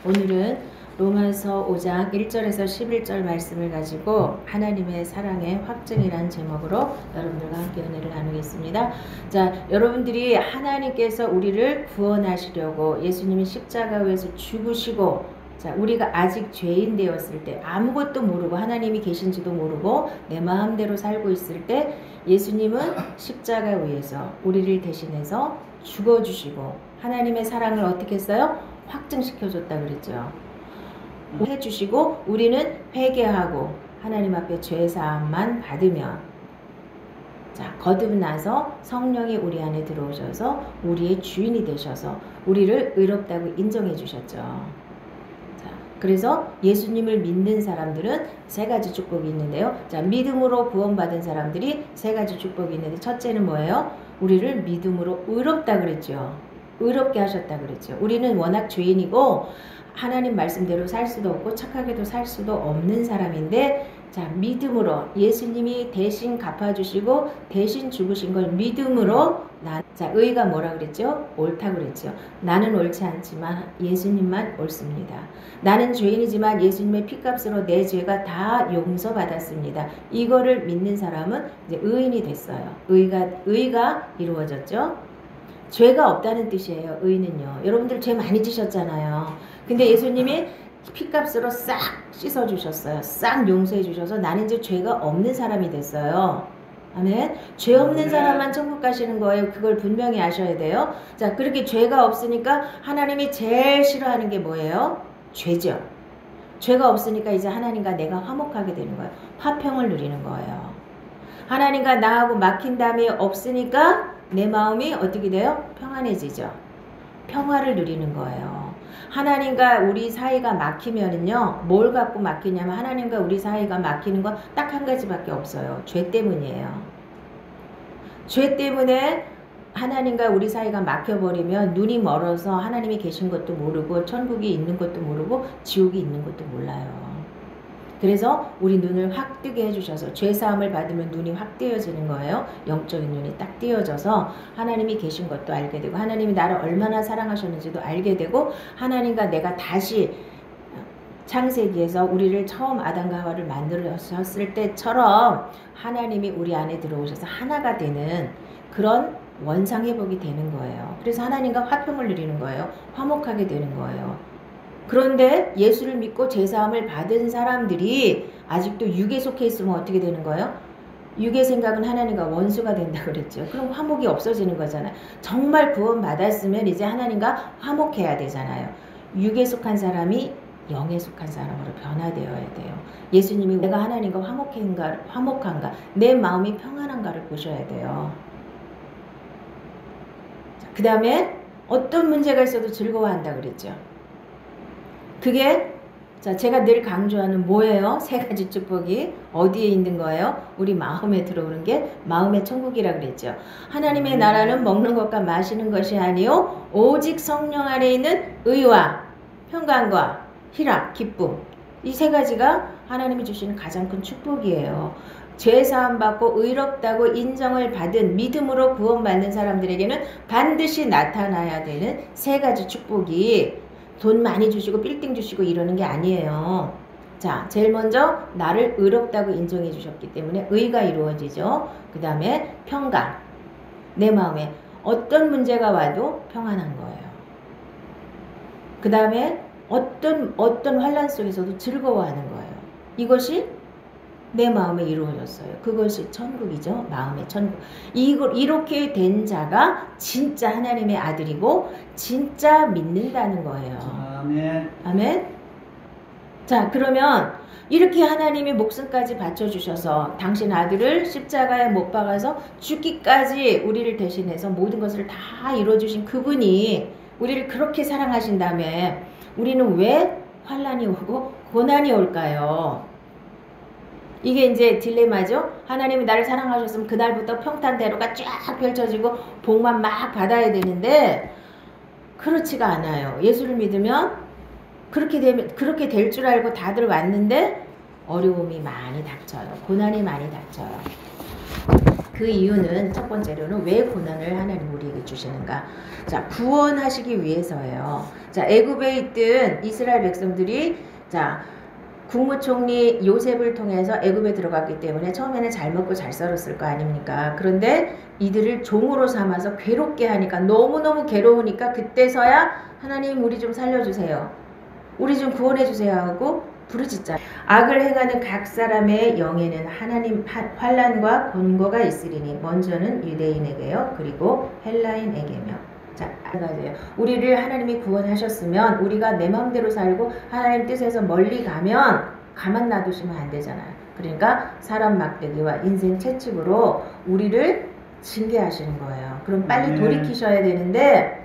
오늘은 로마서 5장 1절에서 11절 말씀을 가지고 하나님의 사랑의 확증이라는 제목으로 여러분들과 함께 은혜를 나누겠습니다. 자, 여러분들이 하나님께서 우리를 구원하시려고 예수님이 십자가 위에서 죽으시고, 자, 우리가 아직 죄인 되었을 때, 아무것도 모르고 하나님이 계신지도 모르고 내 마음대로 살고 있을 때 예수님은 십자가 위에서 우리를 대신해서 죽어주시고 하나님의 사랑을 어떻게 했어요? 확증시켜줬다 그랬죠. 해주시고 우리는 회개하고 하나님 앞에 죄사함만 받으면, 자, 거듭나서 성령이 우리 안에 들어오셔서 우리의 주인이 되셔서 우리를 의롭다고 인정해 주셨죠. 자, 그래서 예수님을 믿는 사람들은 세 가지 축복이 있는데요. 자, 믿음으로 구원받은 사람들이 세 가지 축복이 있는데, 첫째는 뭐예요? 우리를 믿음으로 의롭다 그랬죠. 의롭게 하셨다 그랬죠. 우리는 워낙 죄인이고 하나님 말씀대로 살 수도 없고 착하게도 살 수도 없는 사람인데, 자, 믿음으로 예수님이 대신 갚아주시고 대신 죽으신 걸 믿음으로, 자, 의가 뭐라 그랬죠? 옳다 그랬죠. 나는 옳지 않지만 예수님만 옳습니다. 나는 죄인이지만 예수님의 피값으로 내 죄가 다 용서받았습니다. 이거를 믿는 사람은 이제 의인이 됐어요. 의가 이루어졌죠. 죄가 없다는 뜻이에요. 의는요. 여러분들 죄 많이 지셨잖아요. 근데 예수님이 피값으로 싹 씻어주셨어요. 싹 용서해 주셔서 나는 이제 죄가 없는 사람이 됐어요. 아멘. 죄 없는 사람만 천국 가시는 거예요. 그걸 분명히 아셔야 돼요. 자, 그렇게 죄가 없으니까 하나님이 제일 싫어하는 게 뭐예요? 죄죠. 죄가 없으니까 이제 하나님과 내가 화목하게 되는 거예요. 화평을 누리는 거예요. 하나님과 나하고 막힌담이 없으니까 내 마음이 어떻게 돼요? 평안해지죠. 평화를 누리는 거예요. 하나님과 우리 사이가 막히면은요, 뭘 갖고 막히냐면 하나님과 우리 사이가 막히는 건 딱 한 가지밖에 없어요. 죄 때문이에요. 죄 때문에 하나님과 우리 사이가 막혀버리면 눈이 멀어서 하나님이 계신 것도 모르고 천국이 있는 것도 모르고 지옥이 있는 것도 몰라요. 그래서 우리 눈을 확 뜨게 해주셔서 죄사함을 받으면 눈이 확 띄어지는 거예요. 영적인 눈이 딱 띄어져서 하나님이 계신 것도 알게 되고 하나님이 나를 얼마나 사랑하셨는지도 알게 되고, 하나님과 내가 다시 창세기에서 우리를 처음 아담과 하와를 만들었을 때처럼 하나님이 우리 안에 들어오셔서 하나가 되는 그런 원상회복이 되는 거예요. 그래서 하나님과 화평을 누리는 거예요. 화목하게 되는 거예요. 그런데 예수를 믿고 제사함을 받은 사람들이 아직도 육에 속해 있으면 어떻게 되는 거예요? 육의 생각은 하나님과 원수가 된다고 그랬죠. 그럼 화목이 없어지는 거잖아요. 정말 구원 받았으면 이제 하나님과 화목해야 되잖아요. 육에 속한 사람이 영에 속한 사람으로 변화되어야 돼요. 예수님이 내가 하나님과 화목한가, 내 마음이 평안한가를 보셔야 돼요. 그 다음에 어떤 문제가 있어도 즐거워한다 그랬죠. 그게, 자, 제가 늘 강조하는 뭐예요? 세 가지 축복이 어디에 있는 거예요? 우리 마음에 들어오는 게 마음의 천국이라 그랬죠. 하나님의 나라는 먹는 것과 마시는 것이 아니요 오직 성령 안에 있는 의와 평강과 희락, 기쁨, 이 세 가지가 하나님이 주시는 가장 큰 축복이에요. 죄사함 받고 의롭다고 인정을 받은 믿음으로 구원받는 사람들에게는 반드시 나타나야 되는 세 가지 축복이, 돈 많이 주시고 빌딩 주시고 이러는 게 아니에요. 자, 제일 먼저 나를 의롭다고 인정해 주셨기 때문에 의가 이루어지죠. 그 다음에 평강, 내 마음에 어떤 문제가 와도 평안한 거예요. 그 다음에 어떤 환난 속에서도 즐거워하는 거예요. 이것이 내 마음에 이루어졌어요. 그것이 천국이죠. 마음의 천국. 이렇게 된 자가 진짜 하나님의 아들이고 진짜 믿는다는 거예요. 아멘. 아멘. 자, 그러면 이렇게 하나님이 목숨까지 바쳐주셔서 당신 아들을 십자가에 못 박아서 죽기까지 우리를 대신해서 모든 것을 다 이루어주신 그분이 우리를 그렇게 사랑하신 다음에 우리는 왜 환난이 오고 고난이 올까요? 이게 이제 딜레마죠. 하나님이 나를 사랑하셨으면 그날부터 평탄대로가 쫙 펼쳐지고 복만 막 받아야 되는데 그렇지가 않아요. 예수를 믿으면 그렇게 될 줄 알고 다들 왔는데 어려움이 많이 닥쳐요. 고난이 많이 닥쳐요. 그 이유는 첫 번째로는 왜 고난을 하나님 우리에게 주시는가? 자, 구원하시기 위해서예요. 자, 애굽에 있던 이스라엘 백성들이 자, 국무총리 요셉을 통해서 애굽에 들어갔기 때문에 처음에는 잘 먹고 잘 썰었을 거 아닙니까? 그런데 이들을 종으로 삼아서 괴롭게 하니까 너무너무 괴로우니까 그때서야 하나님 우리 좀 살려주세요. 우리 좀 구원해주세요 하고 부르짖자. 악을 행하는 각 사람의 영에는 하나님 환난과 곤고가 있으리니 먼저는 유대인에게요. 그리고 헬라인에게며. 자, 맞아요. 우리를 하나님이 구원하셨으면 우리가 내 마음대로 살고 하나님 뜻에서 멀리 가면 가만 놔두시면 안 되잖아요. 그러니까 사람 막대기와 인생 채찍으로 우리를 징계하시는 거예요. 그럼 빨리 돌이키셔야 되는데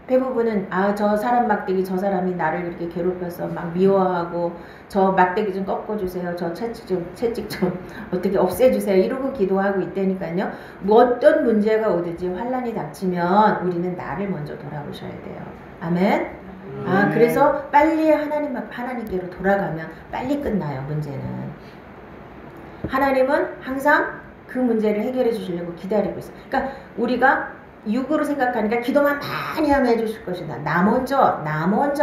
대부분은 저 사람 막대기 저 사람이 나를 이렇게 괴롭혀서 막 미워하고 저 막대기 좀 꺾어주세요. 저 채찍 좀 어떻게 없애주세요. 이러고 기도하고 있다니까요. 뭐 어떤 문제가 오든지 환난이 닥치면 우리는 나를 먼저 돌아보셔야 돼요. 아멘. 그래서 빨리 하나님께로 돌아가면 빨리 끝나요. 문제는. 하나님은 항상 그 문제를 해결해 주시려고 기다리고 있어요. 그러니까 우리가 육으로 생각하니까 기도만 많이 하면 해주실 것이다. 나 먼저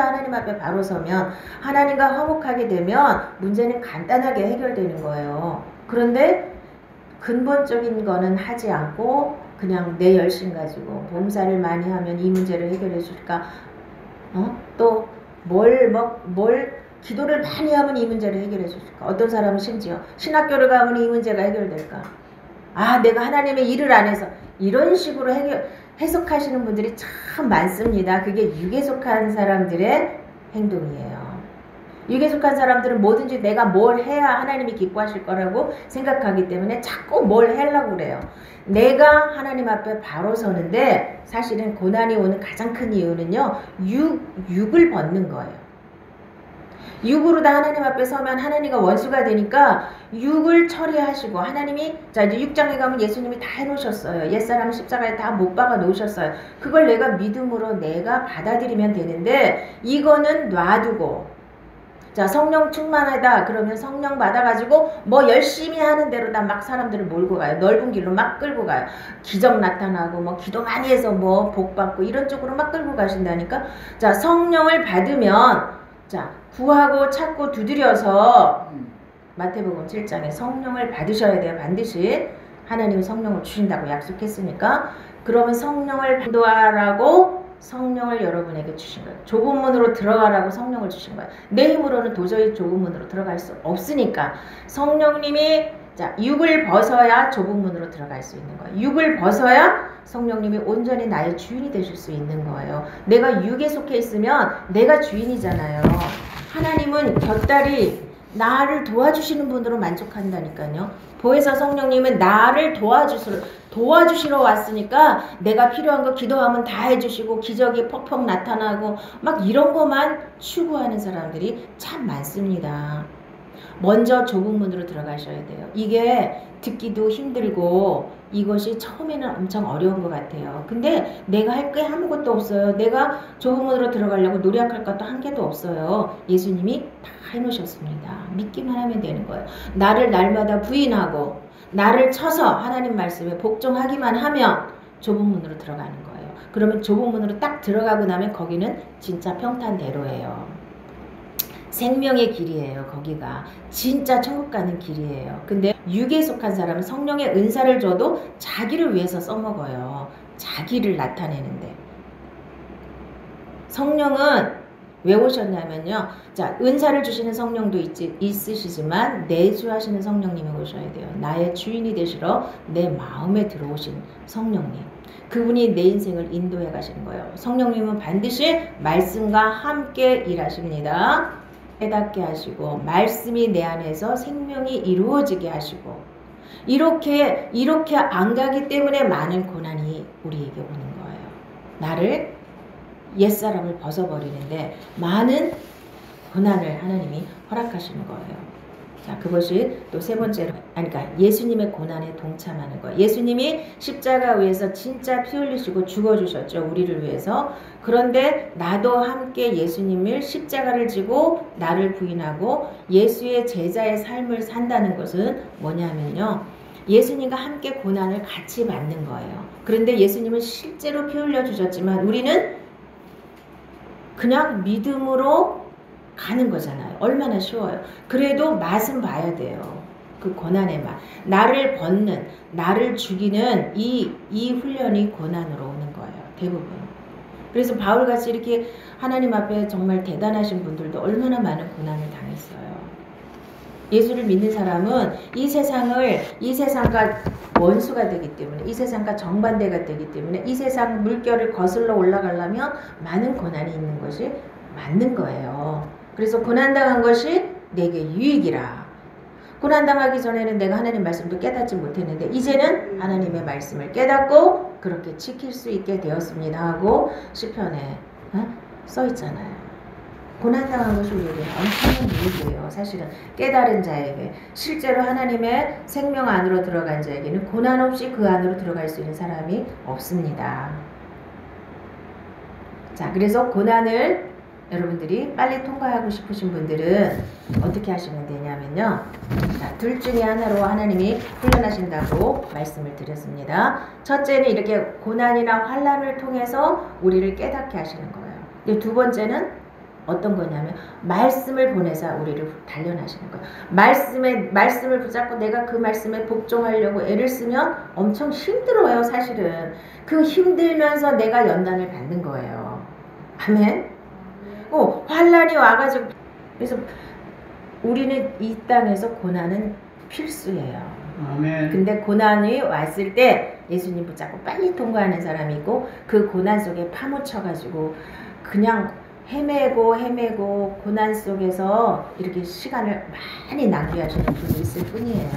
하나님 앞에 바로 서면 하나님과 화목하게 되면 문제는 간단하게 해결되는 거예요. 그런데 근본적인 거는 하지 않고 그냥 내 열심 가지고 봉사를 많이 하면 이 문제를 해결해 줄까? 또 뭘 기도를 많이 하면 이 문제를 해결해 줄까? 어떤 사람은 심지어 신학교를 가면 이 문제가 해결될까? 내가 하나님의 일을 안 해서 이런 식으로 해석하시는 분들이 참 많습니다. 그게 육에 속한 사람들의 행동이에요. 육에 속한 사람들은 뭐든지 내가 뭘 해야 하나님이 기뻐하실 거라고 생각하기 때문에 자꾸 뭘 하려고 그래요. 내가 하나님 앞에 바로 서는데 사실은 고난이 오는 가장 큰 이유는요. 육을 벗는 거예요. 육으로 다 하나님 앞에 서면 하나님과 원수가 되니까 육을 처리하시고 하나님이 자 이제 6장에 가면 예수님이 다 해놓으셨어요. 옛사람 십자가에 다 못 박아 놓으셨어요. 그걸 내가 믿음으로 내가 받아들이면 되는데 이거는 놔두고 자 성령 충만하다 그러면 성령 받아가지고 뭐 열심히 하는 대로 다 막 사람들을 몰고 가요. 넓은 길로 막 끌고 가요. 기적 나타나고 뭐 기도 많이 해서 뭐 복 받고 이런 쪽으로 막 끌고 가신다니까. 자 성령을 받으면 자 구하고 찾고 두드려서 마태복음 7장에 성령을 받으셔야 돼요. 반드시 하나님이 성령을 주신다고 약속했으니까 그러면 성령을 인도하라고 성령을 여러분에게 주신 거예요. 좁은 문으로 들어가라고 성령을 주신 거예요. 내 힘으로는 도저히 좁은 문으로 들어갈 수 없으니까 성령님이 자 육을 벗어야 좁은 문으로 들어갈 수 있는 거예요. 육을 벗어야 성령님이 온전히 나의 주인이 되실 수 있는 거예요. 내가 육에 속해 있으면 내가 주인이잖아요. 하나님은 곁다리 나를 도와주시는 분으로 만족한다니까요. 보혜사 성령님은 나를 도와주시러 왔으니까 내가 필요한 거 기도하면 다 해주시고 기적이 퍽퍽 나타나고 막 이런 것만 추구하는 사람들이 참 많습니다. 먼저 좁은 문으로 들어가셔야 돼요. 이게 듣기도 힘들고 이것이 처음에는 엄청 어려운 것 같아요. 근데 내가 할 게 아무것도 없어요. 내가 좁은 문으로 들어가려고 노력할 것도 한 개도 없어요. 예수님이 다 해놓으셨습니다. 믿기만 하면 되는 거예요. 나를 날마다 부인하고 나를 쳐서 하나님 말씀에 복종하기만 하면 좁은 문으로 들어가는 거예요. 그러면 좁은 문으로 딱 들어가고 나면 거기는 진짜 평탄대로예요. 생명의 길이에요. 거기가 진짜 천국 가는 길이에요. 근데 육에 속한 사람은 성령의 은사를 줘도 자기를 위해서 써먹어요. 자기를 나타내는데 성령은 왜 오셨냐면요. 자 은사를 주시는 성령도 있으시지만 내주하시는 성령님이 오셔야 돼요. 나의 주인이 되시러 내 마음에 들어오신 성령님. 그분이 내 인생을 인도해 가시는 거예요. 성령님은 반드시 말씀과 함께 일하십니다. 깨닫게 하시고 말씀이 내 안에서 생명이 이루어지게 하시고 이렇게 안 가기 때문에 많은 고난이 우리에게 오는 거예요. 나를 옛사람을 벗어버리는데 많은 고난을 하나님이 허락하시는 거예요. 자, 그것이 또 세 번째로, 그러니까 예수님의 고난에 동참하는 거예요. 예수님이 십자가 위에서 진짜 피 흘리시고 죽어주셨죠. 우리를 위해서. 그런데 나도 함께 예수님을 십자가를 지고 나를 부인하고 예수의 제자의 삶을 산다는 것은 뭐냐면요. 예수님과 함께 고난을 같이 받는 거예요. 그런데 예수님은 실제로 피 흘려 주셨지만 우리는 그냥 믿음으로 가는 거잖아요. 얼마나 쉬워요. 그래도 맛은 봐야 돼요. 그 고난의 맛. 나를 벗는, 나를 죽이는 이 훈련이 고난으로 오는 거예요. 대부분. 그래서 바울같이 이렇게 하나님 앞에 정말 대단하신 분들도 얼마나 많은 고난을 당했어요. 예수를 믿는 사람은 이 세상과 원수가 되기 때문에, 이 세상과 정반대가 되기 때문에 이 세상 물결을 거슬러 올라가려면 많은 고난이 있는 것이 맞는 거예요. 그래서 고난당한 것이 내게 유익이라. 고난당하기 전에는 내가 하나님 말씀도 깨닫지 못했는데 이제는 하나님의 말씀을 깨닫고 그렇게 지킬 수 있게 되었습니다 하고 시편에 써 있잖아요. 고난당한 것이 우리에게 엄청난 유익이에요. 사실은 깨달은 자에게, 실제로 하나님의 생명 안으로 들어간 자에게는 고난 없이 그 안으로 들어갈 수 있는 사람이 없습니다. 자, 그래서 고난을 여러분들이 빨리 통과하고 싶으신 분들은 어떻게 하시면 되냐면요. 자, 둘 중에 하나로 하나님이 훈련하신다고 말씀을 드렸습니다. 첫째는 이렇게 고난이나 환난을 통해서 우리를 깨닫게 하시는 거예요. 두 번째는 어떤 거냐면 말씀을 보내서 우리를 단련하시는 거예요. 말씀을 붙잡고 내가 그 말씀에 복종하려고 애를 쓰면 엄청 힘들어요. 사실은 그 힘들면서 내가 연단을 받는 거예요. 아멘. 환란이 와가지고, 그래서 우리는 이 땅에서 고난은 필수예요. 아멘. 근데 고난이 왔을 때 예수님 붙잡고 빨리 통과하는 사람이 있고 그 고난 속에 파묻혀가지고 그냥 헤매고 고난 속에서 이렇게 시간을 많이 낭비하시는 분이 있을 뿐이에요.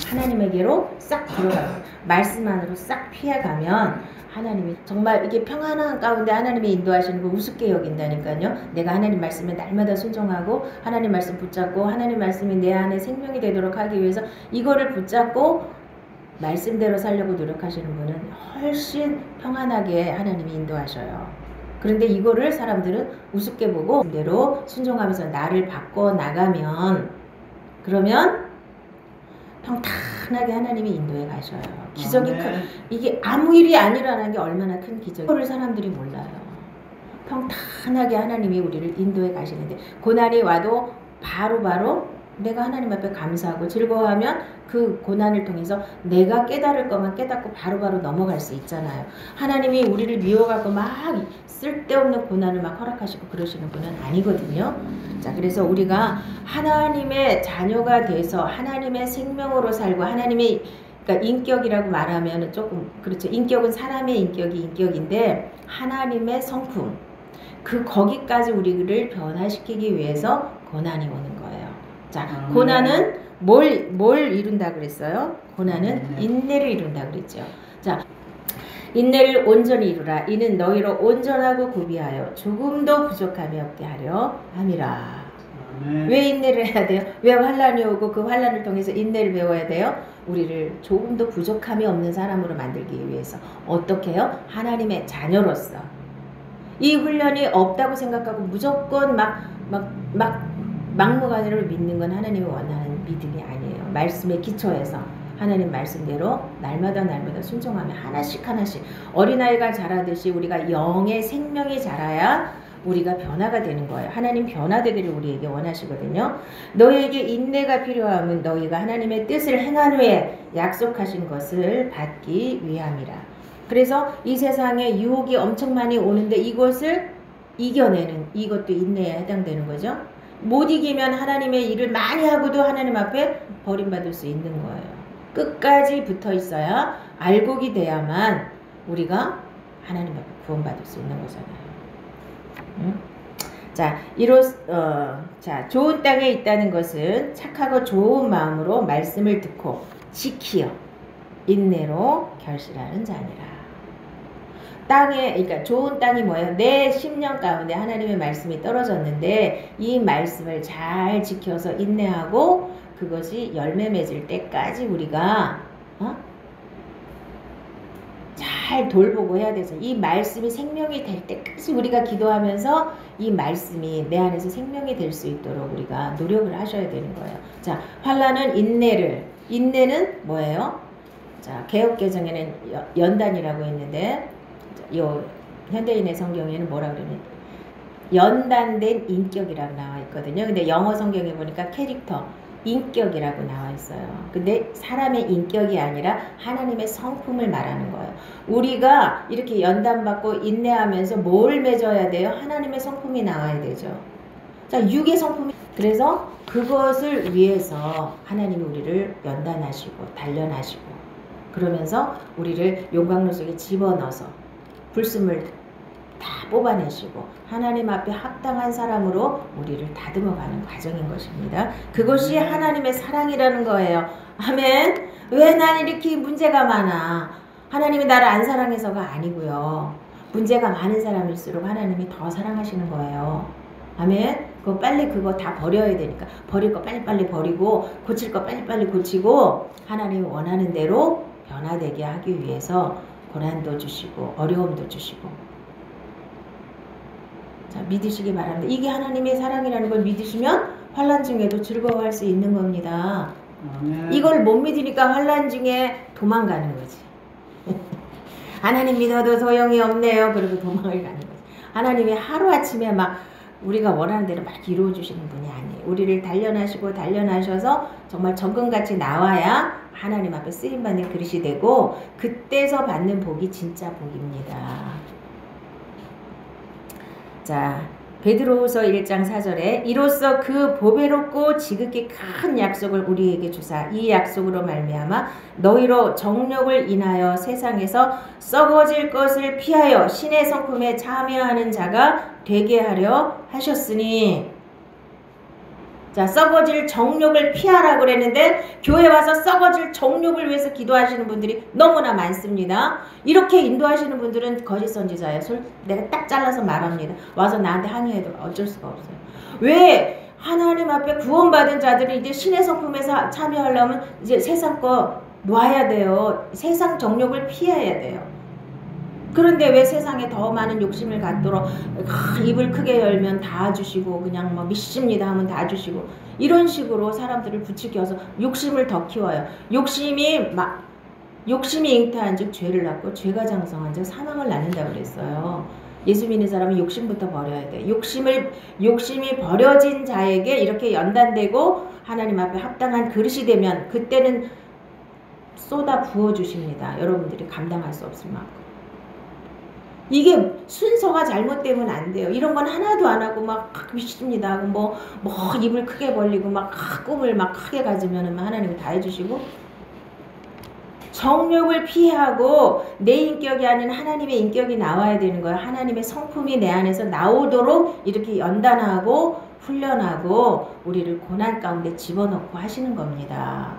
하나님에게로 싹 들어가요. 말씀 안으로 싹 피해가면 하나님이 정말 이게 평안한 가운데 하나님이 인도하시는 거 우습게 여긴다니까요. 내가 하나님 말씀에 날마다 순종하고 하나님 말씀 붙잡고 하나님 말씀이 내 안에 생명이 되도록 하기 위해서 이거를 붙잡고 말씀대로 살려고 노력하시는 분은 훨씬 평안하게 하나님이 인도하셔요. 그런데 이거를 사람들은 우습게 보고 대로 순종하면서 나를 바꿔 나가면 그러면 평탄하게 하나님이 인도해 가셔요. 기적이 이게 아무 일이 안 일어나는 게 얼마나 큰 기적이에요. 그걸 사람들이 몰라요. 평탄하게 하나님이 우리를 인도해 가시는데 고난이 와도 바로 내가 하나님 앞에 감사하고 즐거워하면 그 고난을 통해서 내가 깨달을 것만 깨닫고 바로바로 넘어갈 수 있잖아요. 하나님이 우리를 미워갖고 막 쓸데없는 고난을 막 허락하시고 그러시는 분은 아니거든요. 자, 그래서 우리가 하나님의 자녀가 돼서 하나님의 생명으로 살고 하나님의 그러니까 인격이라고 말하면 조금 그렇죠. 인격은 사람의 인격인데 하나님의 성품 거기까지 우리를 변화시키기 위해서 고난이 오는 거예요. 자, 고난은 뭘 이룬다 그랬어요? 고난은 인내를 이룬다 그랬죠. 자, 인내를 온전히 이루라. 이는 너희로 온전하고 구비하여 조금도 부족함이 없게 하려 함이라. 왜 인내를 해야 돼요? 왜 환란이 오고 그 환란을 통해서 인내를 배워야 돼요? 우리를 조금도 부족함이 없는 사람으로 만들기 위해서. 어떻게 해요? 하나님의 자녀로서. 이 훈련이 없다고 생각하고 무조건 막무가내로 믿는 건 하나님이 원하는 믿음이 아니에요. 말씀의 기초에서 하나님 말씀대로 날마다 순종하면 하나씩 어린아이가 자라듯이 우리가 영의 생명이 자라야 우리가 변화가 되는 거예요. 하나님 변화되기를 우리에게 원하시거든요. 너희에게 인내가 필요함은 너희가 하나님의 뜻을 행한 후에 약속하신 것을 받기 위함이라. 그래서 이 세상에 유혹이 엄청 많이 오는데 이것을 이겨내는 이것도 인내에 해당되는 거죠. 못 이기면 하나님의 일을 많이 하고도 하나님 앞에 버림받을 수 있는 거예요. 끝까지 붙어 있어야 알곡이 돼야만 우리가 하나님 앞에 구원받을 수 있는 거잖아요. 응? 자, 좋은 땅에 있다는 것은 착하고 좋은 마음으로 말씀을 듣고 지키어 인내로 결실하는 자니라. 그러니까 좋은 땅이 뭐예요? 내 심령 가운데 하나님의 말씀이 떨어졌는데 이 말씀을 잘 지켜서 인내하고 그것이 열매 맺을 때까지 우리가 잘 돌보고 해야 돼서 이 말씀이 생명이 될 때까지 우리가 기도하면서 이 말씀이 내 안에서 생명이 될 수 있도록 우리가 노력을 하셔야 되는 거예요. 자, 환란은 인내를 인내는 뭐예요? 자, 개역개정에는 연단이라고 했는데 요 현대인의 성경에는 뭐라 그러냐? 연단된 인격이라고 나와 있거든요. 근데 영어 성경에 보니까 캐릭터, 인격이라고 나와 있어요. 근데 사람의 인격이 아니라 하나님의 성품을 말하는 거예요. 우리가 이렇게 연단받고 인내하면서 뭘 맺어야 돼요? 하나님의 성품이 나와야 되죠. 자, 육의 성품이, 그래서 그것을 위해서 하나님이 우리를 연단하시고 단련하시고 그러면서 우리를 용광로 속에 집어넣어서 불순물 다 뽑아내시고 하나님 앞에 합당한 사람으로 우리를 다듬어가는 과정인 것입니다. 그것이 하나님의 사랑이라는 거예요. 아멘. 왜 난 이렇게 문제가 많아? 하나님이 나를 안 사랑해서가 아니고요. 문제가 많은 사람일수록 하나님이 더 사랑하시는 거예요. 아멘. 그거 빨리 그거 다 버려야 되니까 버릴 거 빨리빨리 버리고 고칠 거 빨리빨리 고치고 하나님이 원하는 대로 변화되게 하기 위해서 고난도 주시고 어려움도 주시고, 자, 믿으시기 바랍니다. 이게 하나님의 사랑이라는 걸 믿으시면 환난 중에도 즐거워할 수 있는 겁니다. 이걸 못 믿으니까 환난 중에 도망가는 거지. 하나님 믿어도 소용이 없네요. 그리고 도망을 가는 거지. 하나님이 하루아침에 막 우리가 원하는 대로 막 이루어주시는 분이 아니에요. 우리를 단련하시고 단련하셔서 정말 정금같이 나와야 하나님 앞에 쓰임받는 그릇이 되고 그때서 받는 복이 진짜 복입니다. 자, 베드로후서 1장 4절에 이로써 그 보배롭고 지극히 큰 약속을 우리에게 주사 이 약속으로 말미암아 너희로 정욕을 인하여 세상에서 썩어질 것을 피하여 신의 성품에 참여하는 자가 되게 하려 하셨으니, 자, 썩어질 정욕을 피하라고 그랬는데 교회 와서 썩어질 정욕을 위해서 기도하시는 분들이 너무나 많습니다. 이렇게 인도하시는 분들은 거짓 선지자예요. 내가 딱 잘라서 말합니다. 와서 나한테 항의해도 어쩔 수가 없어요. 왜? 하나님 앞에 구원받은 자들은 이제 신의 성품에 참여하려면 이제 세상 거 놔야 돼요. 세상 정욕을 피해야 돼요. 그런데 왜 세상에 더 많은 욕심을 갖도록 입을 크게 열면 다 주시고 그냥 뭐 믿습니다 하면 다 주시고 이런 식으로 사람들을 부추겨서 욕심을 더 키워요. 욕심이 잉태한 즉 죄를 낳고 죄가 장성한 즉 사망을 낳는다고 그랬어요. 예수 믿는 사람은 욕심부터 버려야 돼. 욕심이 버려진 자에게 이렇게 연단되고 하나님 앞에 합당한 그릇이 되면 그때는 쏟아 부어주십니다. 여러분들이 감당할 수 없을 만큼. 이게 순서가 잘못되면 안 돼요. 이런 건 하나도 안 하고 막 믿습니다 하고 뭐 입을 크게 벌리고 막 꿈을 막 크게 가지면 하나님이 다 해주시고, 정욕을 피하고 내 인격이 아닌 하나님의 인격이 나와야 되는 거예요. 하나님의 성품이 내 안에서 나오도록 이렇게 연단하고 훈련하고 우리를 고난 가운데 집어넣고 하시는 겁니다.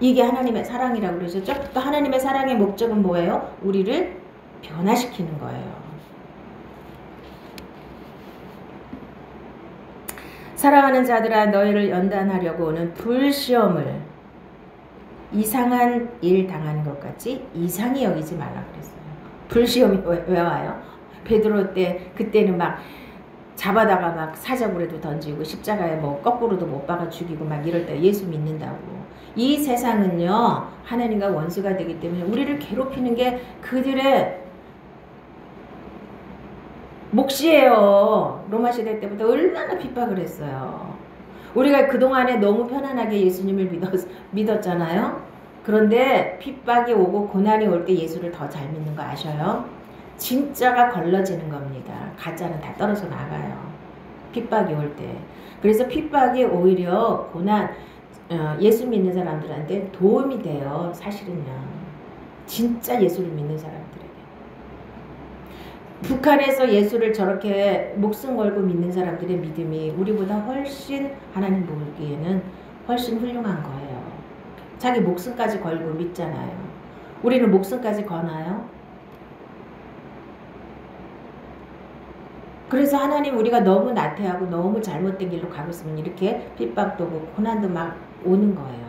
이게 하나님의 사랑이라고 그러셨죠? 또 하나님의 사랑의 목적은 뭐예요? 우리를 변화시키는 거예요. 사랑하는 자들아 너희를 연단하려고 오는 불시험을 이상한 일 당하는 것 같이 이상히 여기지 말라 그랬어요. 불시험이 왜 와요? 베드로 때 그때는 막 잡아다가 막 사자굴에도 던지고 십자가에 뭐 거꾸로도 못 박아 죽이고 막 이럴 때 예수 믿는다고. 이 세상은요 하나님과 원수가 되기 때문에 우리를 괴롭히는 게 그들의 몫이에요. 로마 시대 때부터 얼마나 핍박을 했어요. 우리가 그동안에 너무 편안하게 예수님을 믿었잖아요. 그런데 핍박이 오고 고난이 올 때 예수를 더 잘 믿는 거 아셔요? 진짜가 걸러지는 겁니다. 가짜는 다 떨어져 나가요. 핍박이 올 때. 그래서 핍박이 오히려 예수 믿는 사람들한테 도움이 돼요. 사실은요. 진짜 예수를 믿는 사람들에게. 북한에서 예수를 저렇게 목숨 걸고 믿는 사람들의 믿음이 우리보다 훨씬 하나님 보기에는 훨씬 훌륭한 거예요. 자기 목숨까지 걸고 믿잖아요. 우리는 목숨까지 거나요? 그래서 하나님 우리가 너무 나태하고 너무 잘못된 길로 가고 있으면 이렇게 핍박도 오고 고난도 막 오는 거예요.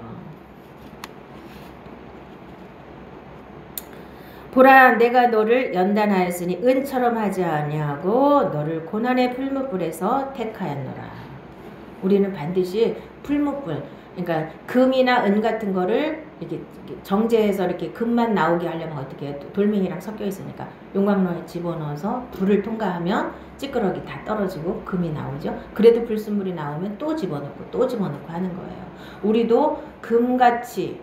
보라 내가 너를 연단하였으니 은처럼 하지 아니하고 너를 고난의 풀무불에서 택하였노라. 우리는 반드시 풀무불, 그러니까 금이나 은 같은 거를 이렇게 정제해서 이렇게 금만 나오게 하려면 어떻게 해요? 돌멩이랑 섞여 있으니까 용광로에 집어넣어서 불을 통과하면 찌끄러기 다 떨어지고 금이 나오죠. 그래도 불순물이 나오면 또 집어넣고 또 집어넣고 하는 거예요. 우리도 금같이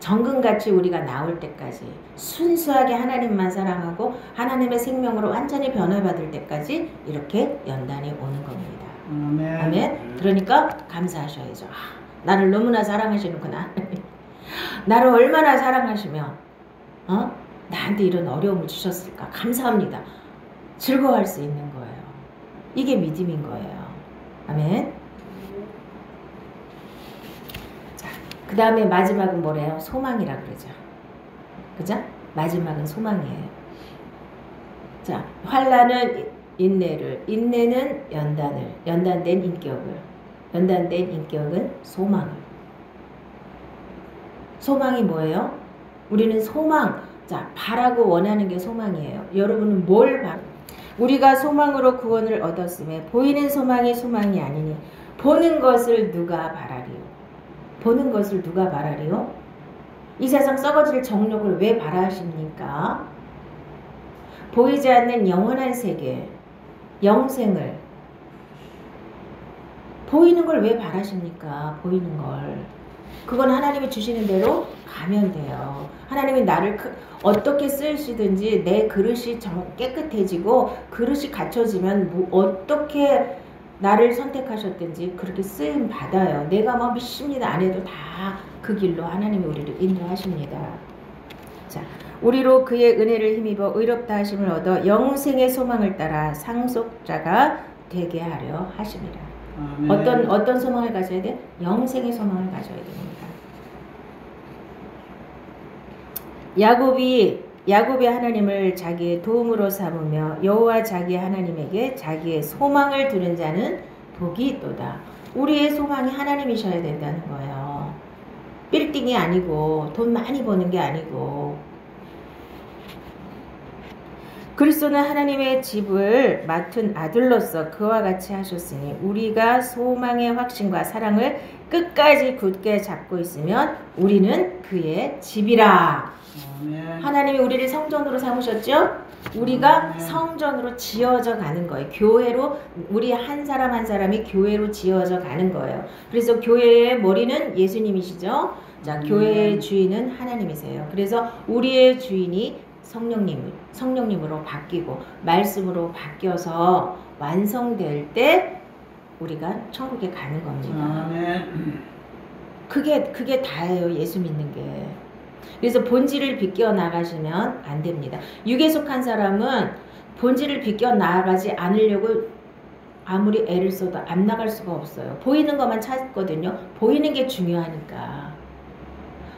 정금같이 우리가 나올 때까지 순수하게 하나님만 사랑하고 하나님의 생명으로 완전히 변화받을 때까지 이렇게 연단이 오는 겁니다. 아멘. 아멘. 그러니까 감사하셔야죠. 나를 너무나 사랑하시는구나. 나를 얼마나 사랑하시면 나한테 이런 어려움을 주셨을까. 감사합니다. 즐거워할 수 있는 거예요. 이게 믿음인 거예요. 아멘. 자, 그 다음에 마지막은 뭐래요? 소망이라 그러죠. 그죠? 마지막은 소망이에요. 자, 환난은 인내를, 인내는 연단을, 연단된 인격을, 연단된 인격은 소망을. 소망이 뭐예요? 우리는 소망, 자, 바라고 원하는 게 소망이에요. 여러분은 뭘 바라? 우리가 소망으로 구원을 얻었음에 보이는 소망이 소망이 아니니 보는 것을 누가 바라리요? 보는 것을 누가 바라리요? 이 세상 썩어질 정욕을 왜 바라십니까? 보이지 않는 영원한 세계, 영생을 보이는 걸 왜 바라십니까? 보이는 걸. 그건 하나님이 주시는 대로 가면 돼요. 하나님이 나를 어떻게 쓰시든지 내 그릇이 깨끗해지고 그릇이 갖춰지면 어떻게 나를 선택하셨든지 그렇게 쓰임 받아요. 내가 뭐 믿습니다 안 해도 다 그 길로 하나님이 우리를 인도하십니다. 자, 우리로 그의 은혜를 힘입어 의롭다 하심을 얻어 영생의 소망을 따라 상속자가 되게 하려 하심이라. 아멘. 어떤 소망을 가져야 돼? 영생의 소망을 가져야 됩니다. 야곱이 하나님을 자기의 도움으로 삼으며 여호와 자기 하나님에게 자기의 소망을 두는 자는 복이 있도다. 우리의 소망이 하나님이셔야 된다는 거예요. 빌딩이 아니고 돈 많이 버는 게 아니고. 그리스도는 하나님의 집을 맡은 아들로서 그와 같이 하셨으니 우리가 소망의 확신과 사랑을 끝까지 굳게 잡고 있으면 우리는 그의 집이라. 아멘. 하나님이 우리를 성전으로 삼으셨죠? 우리가 아멘. 성전으로 지어져 가는 거예요. 교회로 우리 한 사람 한 사람이 교회로 지어져 가는 거예요. 그래서 교회의 머리는 예수님이시죠. 자, 교회의 주인은 하나님이세요. 그래서 우리의 주인이 성령님으로 바뀌고 말씀으로 바뀌어서 완성될 때 우리가 천국에 가는 겁니다. 아멘. 그게 다예요. 예수 믿는 게. 그래서 본질을 비껴 나가시면 안 됩니다. 육에 속한 사람은 본질을 비껴 나가지 않으려고 아무리 애를 써도 안 나갈 수가 없어요. 보이는 것만 찾거든요. 보이는 게 중요하니까.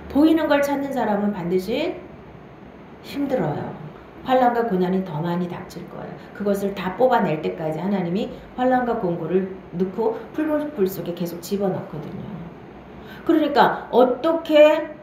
보이는 걸 찾는 사람은 반드시 힘들어요. 환난과 고난이 더 많이 닥칠 거예요. 그것을 다 뽑아낼 때까지 하나님이 환난과 공고를 넣고 풀물 속에 계속 집어넣거든요. 그러니까 어떻게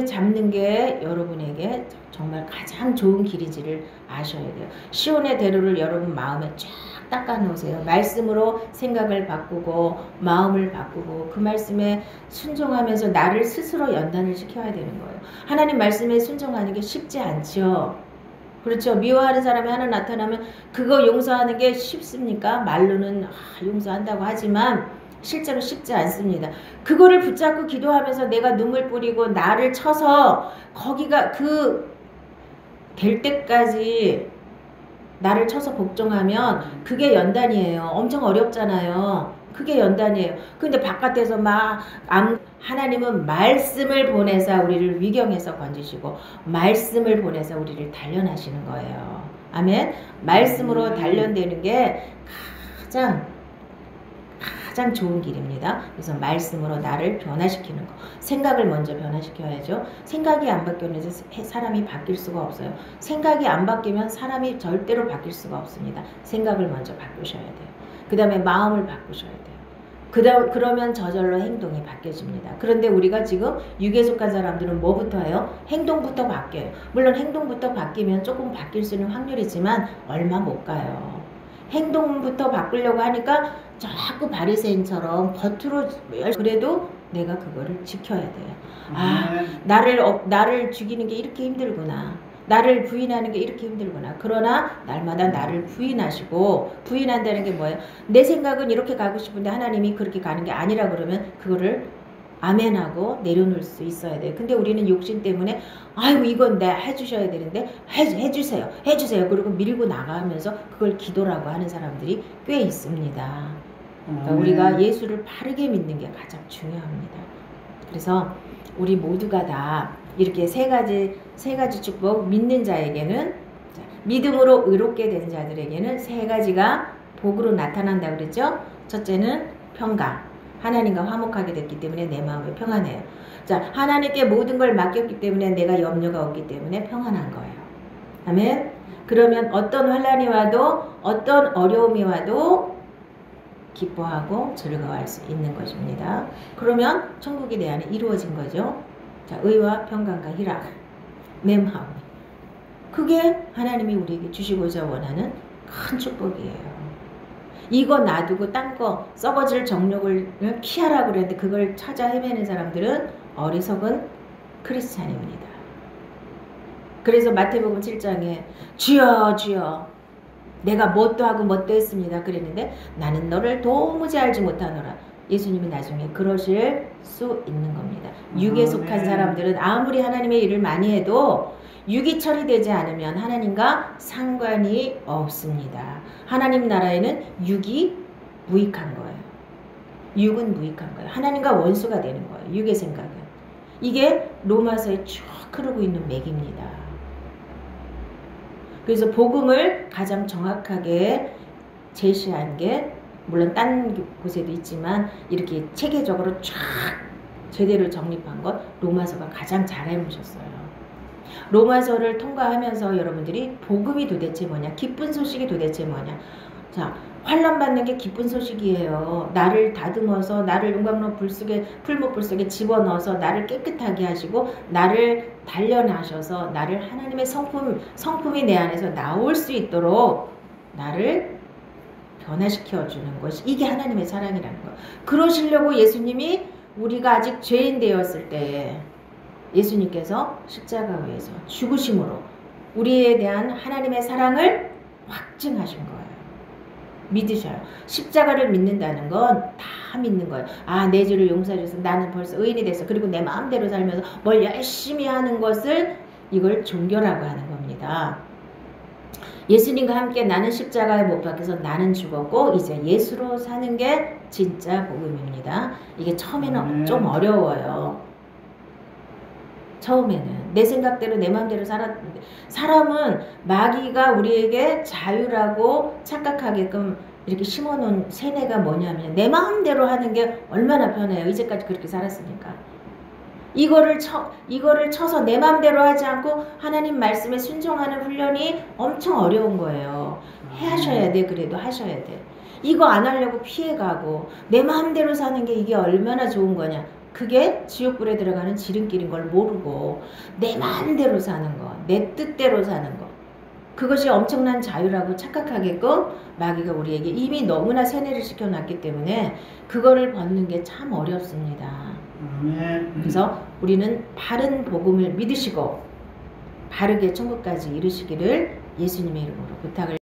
잡는 게 여러분에게 정말 가장 좋은 길인지를 아셔야 돼요. 시온의 대로를 여러분 마음에 쫙 닦아 놓으세요. 말씀으로 생각을 바꾸고 마음을 바꾸고 그 말씀에 순종하면서 나를 스스로 연단을 시켜야 되는 거예요. 하나님 말씀에 순종하는 게 쉽지 않죠. 그렇죠. 미워하는 사람이 하나 나타나면 그거 용서하는 게 쉽습니까? 말로는 용서한다고 하지만 실제로 쉽지 않습니다. 그거를 붙잡고 기도하면서 내가 눈물 뿌리고 나를 쳐서 거기가 될 때까지 나를 쳐서 복종하면 그게 연단이에요. 엄청 어렵잖아요. 그게 연단이에요. 근데 바깥에서 하나님은 말씀을 보내사 우리를 위경에서 건지시고 말씀을 보내사 우리를 단련하시는 거예요. 아멘. 말씀으로 단련되는 게 가장 좋은 길입니다. 그래서 말씀으로 나를 변화시키는 거. 생각을 먼저 변화시켜야죠. 생각이 안 바뀌면 사람이 바뀔 수가 없어요. 생각이 안 바뀌면 사람이 절대로 바뀔 수가 없습니다. 생각을 먼저 바꾸셔야 돼요. 그 다음에 마음을 바꾸셔야 돼요. 그러면 저절로 행동이 바뀌어집니다. 그런데 우리가 지금 육에 속한 사람들은 뭐부터 해요? 행동부터 바뀌어요. 물론 행동부터 바뀌면 조금 바뀔 수 있는 확률이지만 얼마 못 가요. 행동부터 바꾸려고 하니까 자꾸 바리새인처럼 겉으로 그래도 내가 그거를 지켜야 돼요. 아, 나를 죽이는 게 이렇게 힘들구나. 나를 부인하는 게 이렇게 힘들구나. 그러나 날마다 나를 부인하시고, 부인한다는 게 뭐예요? 내 생각은 이렇게 가고 싶은데 하나님이 그렇게 가는 게 아니라 그러면 그거를 아멘하고 내려놓을 수 있어야 돼요. 근데 우리는 욕심 때문에 아이고 이건 내가 해주셔야 되는데 해주세요. 그리고 밀고 나가면서 그걸 기도라고 하는 사람들이 꽤 있습니다. 그러니까 우리가 예수를 바르게 믿는 게 가장 중요합니다. 그래서 우리 모두가 다 이렇게 세 가지 축복, 믿는 자에게는, 믿음으로 의롭게 된 자들에게는 세 가지가 복으로 나타난다 그랬죠. 첫째는 평강. 하나님과 화목하게 됐기 때문에 내 마음이 평안해요. 자, 하나님께 모든 걸 맡겼기 때문에 내가 염려가 없기 때문에 평안한 거예요. 아멘. 그러면 어떤 환난이 와도, 어떤 어려움이 와도 기뻐하고 즐거워할 수 있는 것입니다. 그러면 천국이 내 안에 이루어진 거죠. 자, 의와 평강과 희락, 내 마음이. 그게 하나님이 우리에게 주시고자 원하는 큰 축복이에요. 이거 놔두고 딴 거 썩어질 정욕을 피하라고 그랬는데 그걸 찾아 헤매는 사람들은 어리석은 크리스찬입니다. 그래서 마태복음 7장에 주여 주여 내가 뭣도 하고 뭣도 했습니다 그랬는데 나는 너를 도무지 알지 못하노라. 예수님이 나중에 그러실 수 있는 겁니다. 육에 속한 사람들은 아무리 하나님의 일을 많이 해도 육이 처리되지 않으면 하나님과 상관이 없습니다. 하나님 나라에는 육이 무익한 거예요. 육은 무익한 거예요. 하나님과 원수가 되는 거예요. 육의 생각은. 이게 로마서에 쭉 흐르고 있는 맥입니다. 그래서 복음을 가장 정확하게 제시한 게 물론 딴 곳에도 있지만 이렇게 체계적으로 쫙 제대로 정립한 것 로마서가 가장 잘 해놓으셨어요. 로마서를 통과하면서 여러분들이 복음이 도대체 뭐냐, 기쁜 소식이 도대체 뭐냐. 자, 환난 받는 게 기쁜 소식이에요. 나를 다듬어서 나를 용광로 풀목 불 속에 집어넣어서 나를 깨끗하게 하시고 나를 단련하셔서 나를 하나님의 성품이 내 안에서 나올 수 있도록 나를 변화시켜 주는 것이 이게 하나님의 사랑이라는 거예요. 그러시려고 예수님이 우리가 아직 죄인 되었을 때 예수님께서 십자가에서 죽으심으로 우리에 대한 하나님의 사랑을 확증하신 거예요. 믿으셔요. 십자가를 믿는다는 건 다 믿는 거예요. 아, 내 죄를 용서해 줘서 나는 벌써 의인이 됐어. 그리고 내 마음대로 살면서 뭘 열심히 하는 것을 이걸 종교라고 하는 겁니다. 예수님과 함께 나는 십자가에 못 박혀서 나는 죽었고 이제 예수로 사는 게 진짜 복음입니다. 이게 처음에는 좀 어려워요. 처음에는 내 생각대로 내 마음대로 살았는데 사람은 마귀가 우리에게 자유라고 착각하게끔 이렇게 심어놓은 세뇌가 뭐냐면 내 마음대로 하는 게 얼마나 편해요. 이제까지 그렇게 살았으니까. 이거를 쳐서 내 마음대로 하지 않고 하나님 말씀에 순종하는 훈련이 엄청 어려운 거예요. 하셔야 돼. 그래도 하셔야 돼. 이거 안 하려고 피해가고 내 마음대로 사는 게 이게 얼마나 좋은 거냐. 그게 지옥불에 들어가는 지름길인 걸 모르고 내 마음대로 사는 거, 내 뜻대로 사는 거. 그것이 엄청난 자유라고 착각하게끔 마귀가 우리에게 이미 너무나 세뇌를 시켜놨기 때문에 그거를 벗는 게 참 어렵습니다. 그래서 우리는 바른 복음을 믿으시고 바르게 천국까지 이르시기를 예수님의 이름으로 부탁을